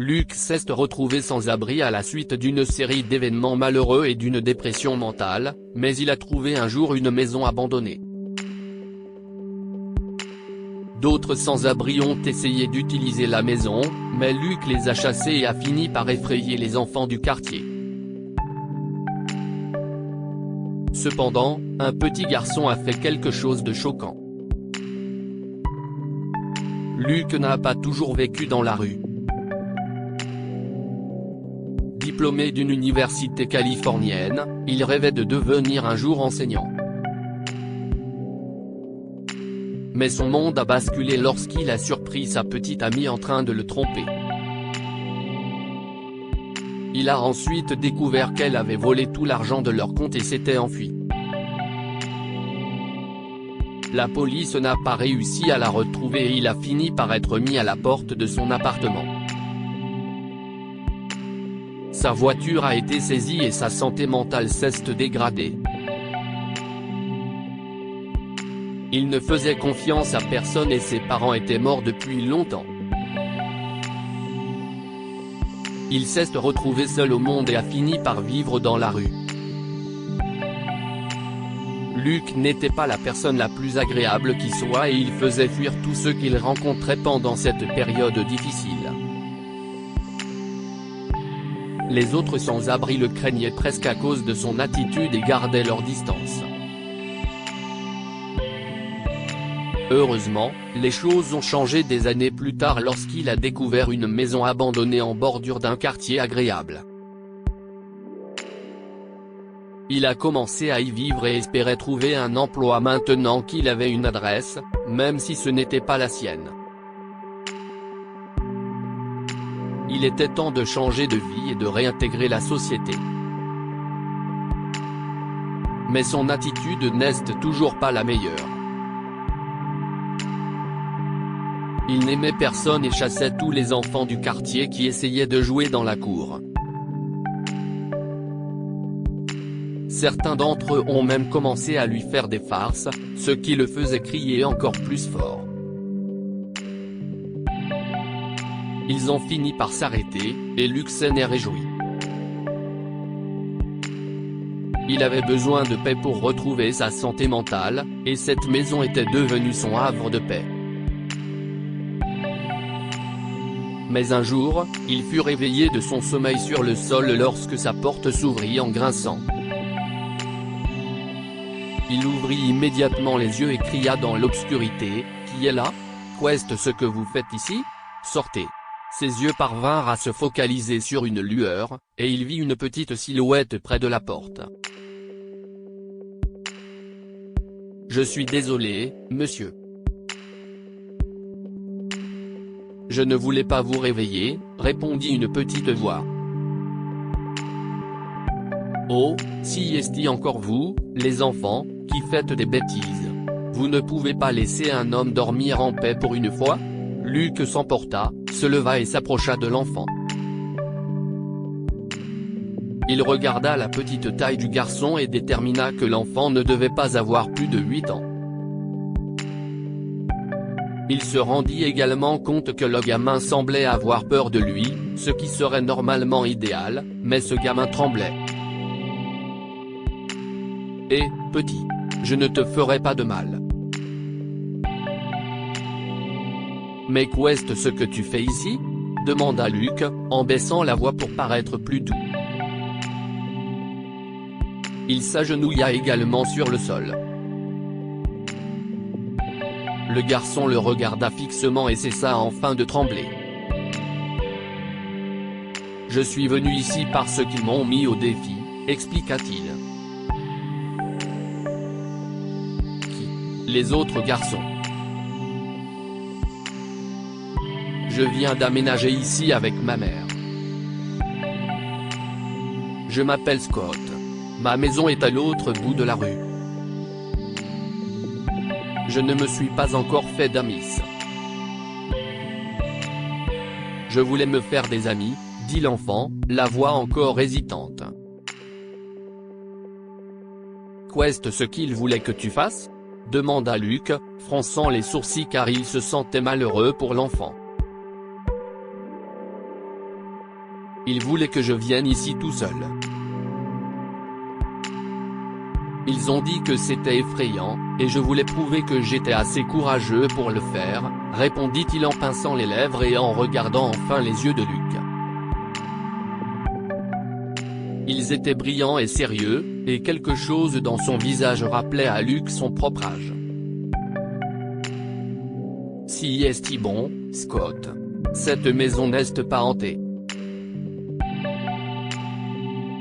Luc s'est retrouvé sans abri à la suite d'une série d'événements malheureux et d'une dépression mentale, mais il a trouvé un jour une maison abandonnée. D'autres sans-abri ont essayé d'utiliser la maison, mais Luc les a chassés et a fini par effrayer les enfants du quartier. Cependant, un petit garçon a fait quelque chose de choquant. Luc n'a pas toujours vécu dans la rue. Diplômé d'une université californienne, il rêvait de devenir un jour enseignant. Mais son monde a basculé lorsqu'il a surpris sa petite amie en train de le tromper. Il a ensuite découvert qu'elle avait volé tout l'argent de leur compte et s'était enfuie. La police n'a pas réussi à la retrouver et il a fini par être mis à la porte de son appartement. Sa voiture a été saisie et sa santé mentale s'est dégradée. Il ne faisait confiance à personne et ses parents étaient morts depuis longtemps. Il s'est retrouvé seul au monde et a fini par vivre dans la rue. Luc n'était pas la personne la plus agréable qui soit et il faisait fuir tous ceux qu'il rencontrait pendant cette période difficile. Les autres sans-abri le craignaient presque à cause de son attitude et gardaient leur distance. Heureusement, les choses ont changé des années plus tard lorsqu'il a découvert une maison abandonnée en bordure d'un quartier agréable. Il a commencé à y vivre et espérait trouver un emploi maintenant qu'il avait une adresse, même si ce n'était pas la sienne. Il était temps de changer de vie et de réintégrer la société. Mais son attitude n'est toujours pas la meilleure. Il n'aimait personne et chassait tous les enfants du quartier qui essayaient de jouer dans la cour. Certains d'entre eux ont même commencé à lui faire des farces, ce qui le faisait crier encore plus fort. Ils ont fini par s'arrêter, et Luc s'en est réjoui. Il avait besoin de paix pour retrouver sa santé mentale, et cette maison était devenue son havre de paix. Mais un jour, il fut réveillé de son sommeil sur le sol lorsque sa porte s'ouvrit en grinçant. Il ouvrit immédiatement les yeux et cria dans l'obscurité, « Qui est là? Qu'est-ce que vous faites ici? Sortez !» Ses yeux parvinrent à se focaliser sur une lueur, et il vit une petite silhouette près de la porte. « Je suis désolé, monsieur. Je ne voulais pas vous réveiller, » répondit une petite voix. « Oh, si est-ce encore vous, les enfants, qui faites des bêtises. Vous ne pouvez pas laisser un homme dormir en paix pour une fois ?» Luc s'emporta, se leva et s'approcha de l'enfant. Il regarda la petite taille du garçon et détermina que l'enfant ne devait pas avoir plus de 8 ans. Il se rendit également compte que le gamin semblait avoir peur de lui, ce qui serait normalement idéal, mais ce gamin tremblait. « Hé, petit, je ne te ferai pas de mal. » « Mais qu'est-ce que tu fais ici ?» demanda Luc, en baissant la voix pour paraître plus doux. Il s'agenouilla également sur le sol. Le garçon le regarda fixement et cessa enfin de trembler. « Je suis venu ici parce qu'ils m'ont mis au défi, » expliqua-t-il. « Qui? Les autres garçons. Je viens d'aménager ici avec ma mère. Je m'appelle Scott. Ma maison est à l'autre bout de la rue. Je ne me suis pas encore fait d'amis. Je voulais me faire des amis, dit l'enfant, la voix encore hésitante. Qu'est-ce qu'il voulait que tu fasses ? demanda Luc, fronçant les sourcils car il se sentait malheureux pour l'enfant. Ils voulaient que je vienne ici tout seul. Ils ont dit que c'était effrayant, et je voulais prouver que j'étais assez courageux pour le faire, répondit-il en pinçant les lèvres et en regardant enfin les yeux de Luc. Ils étaient brillants et sérieux, et quelque chose dans son visage rappelait à Luc son propre âge. Si est-il bon, Scott? Cette maison n'est pas hantée.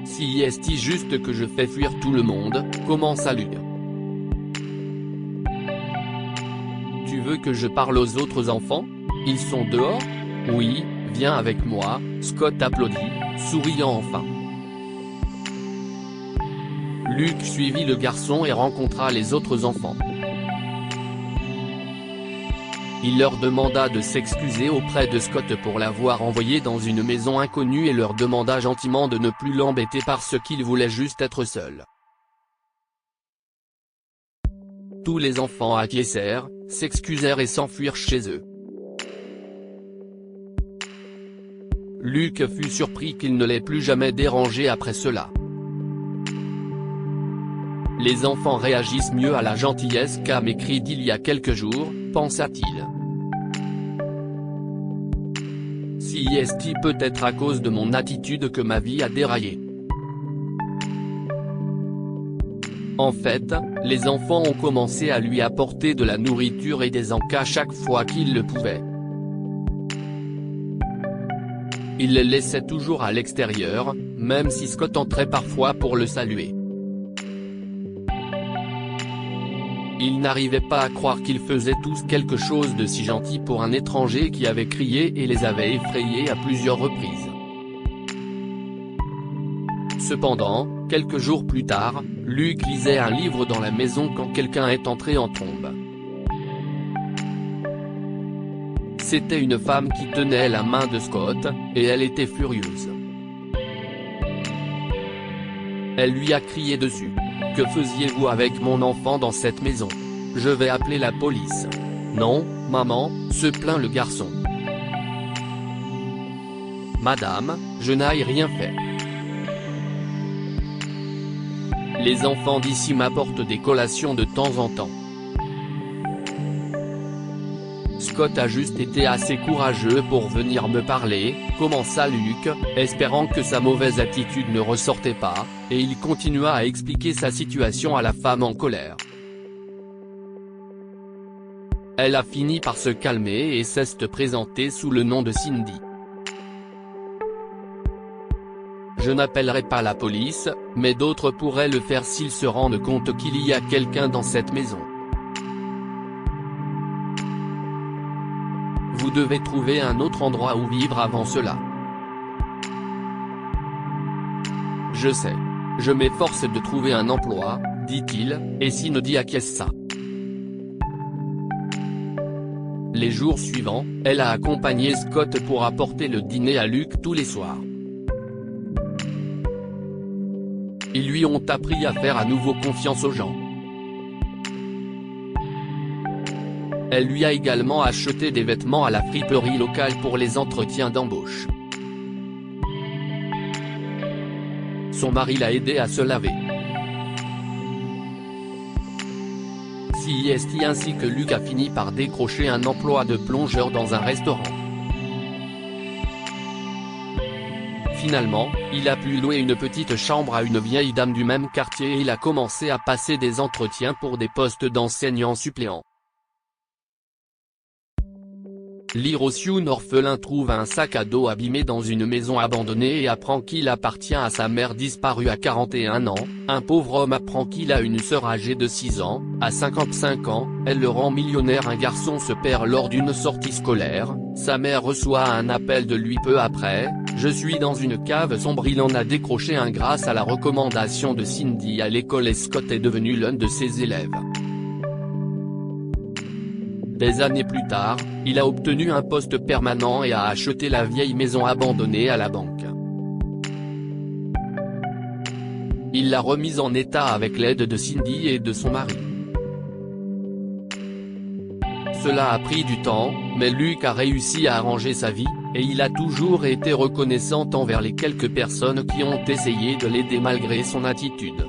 Si est-il juste que je fais fuir tout le monde, commença Luc. Tu veux que je parle aux autres enfants? Ils sont dehors? Oui, viens avec moi, Scott applaudit, souriant enfin. Luc suivit le garçon et rencontra les autres enfants. Il leur demanda de s'excuser auprès de Scott pour l'avoir envoyé dans une maison inconnue et leur demanda gentiment de ne plus l'embêter parce qu'il voulait juste être seul. Tous les enfants acquiescèrent, s'excusèrent et s'enfuirent chez eux. Luc fut surpris qu'il ne l'ait plus jamais dérangé après cela. Les enfants réagissent mieux à la gentillesse qu'a m'écrit d'il y a quelques jours, pensa-t-il. Si est-il peut-être à cause de mon attitude que ma vie a déraillé. En fait, les enfants ont commencé à lui apporter de la nourriture et des encas chaque fois qu'ils le pouvaient. Il les laissait toujours à l'extérieur, même si Scott entrait parfois pour le saluer. Il n'arrivait pas à croire qu'ils faisaient tous quelque chose de si gentil pour un étranger qui avait crié et les avait effrayés à plusieurs reprises. Cependant, quelques jours plus tard, Luc lisait un livre dans la maison quand quelqu'un est entré en trombe. C'était une femme qui tenait la main de Scott, et elle était furieuse. Elle lui a crié dessus. « Que faisiez-vous avec mon enfant dans cette maison? Je vais appeler la police. »« Non, maman, » se plaint le garçon. « Madame, je n'ai rien fait. Les enfants d'ici m'apportent des collations de temps en temps. » Scott a juste été assez courageux pour venir me parler, commença Luc, espérant que sa mauvaise attitude ne ressortait pas, et il continua à expliquer sa situation à la femme en colère. Elle a fini par se calmer et s'est présentée sous le nom de Cindy. Je n'appellerai pas la police, mais d'autres pourraient le faire s'ils se rendent compte qu'il y a quelqu'un dans cette maison. Vous devez trouver un autre endroit où vivre avant cela. Je sais. Je m'efforce de trouver un emploi, dit-il, et Cindy acquiesça. Les jours suivants, elle a accompagné Scott pour apporter le dîner à Luc tous les soirs. Ils lui ont appris à faire à nouveau confiance aux gens. Elle lui a également acheté des vêtements à la friperie locale pour les entretiens d'embauche. Son mari l'a aidé à se laver. Si est ainsi que Luc a fini par décrocher un emploi de plongeur dans un restaurant. Finalement, il a pu louer une petite chambre à une vieille dame du même quartier et il a commencé à passer des entretiens pour des postes d'enseignant suppléant. L'Hiroshun orphelin trouve un sac à dos abîmé dans une maison abandonnée et apprend qu'il appartient à sa mère disparue à 41 ans, un pauvre homme apprend qu'il a une sœur âgée de 6 ans, à 55 ans, elle le rend millionnaire. Un garçon se perd lors d'une sortie scolaire, sa mère reçoit un appel de lui peu après, je suis dans une cave sombre. Il en a décroché un grâce à la recommandation de Cindy à l'école et Scott est devenu l'un de ses élèves. Des années plus tard, il a obtenu un poste permanent et a acheté la vieille maison abandonnée à la banque. Il l'a remise en état avec l'aide de Cindy et de son mari. Cela a pris du temps, mais Luc a réussi à arranger sa vie, et il a toujours été reconnaissant envers les quelques personnes qui ont essayé de l'aider malgré son attitude.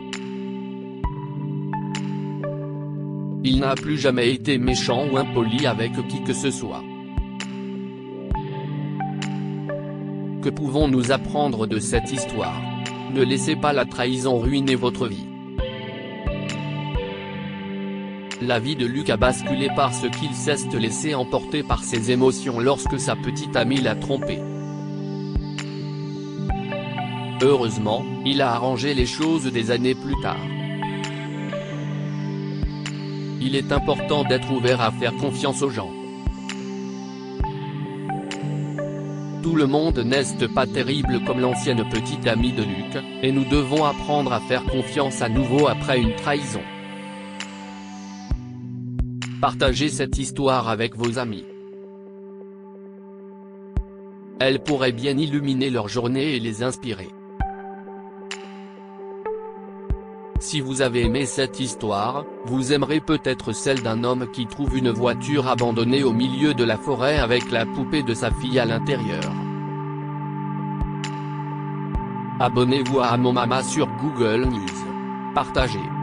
Il n'a plus jamais été méchant ou impoli avec qui que ce soit. Que pouvons-nous apprendre de cette histoire? Ne laissez pas la trahison ruiner votre vie. La vie de Luc a basculé parce qu'il s'est laissé emporter par ses émotions lorsque sa petite amie l'a trompé. Heureusement, il a arrangé les choses des années plus tard. Il est important d'être ouvert à faire confiance aux gens. Tout le monde n'est pas terrible comme l'ancienne petite amie de Luc, et nous devons apprendre à faire confiance à nouveau après une trahison. Partagez cette histoire avec vos amis. Elle pourrait bien illuminer leur journée et les inspirer. Si vous avez aimé cette histoire, vous aimerez peut-être celle d'un homme qui trouve une voiture abandonnée au milieu de la forêt avec la poupée de sa fille à l'intérieur. Abonnez-vous à Mon Mama sur Google News. Partagez.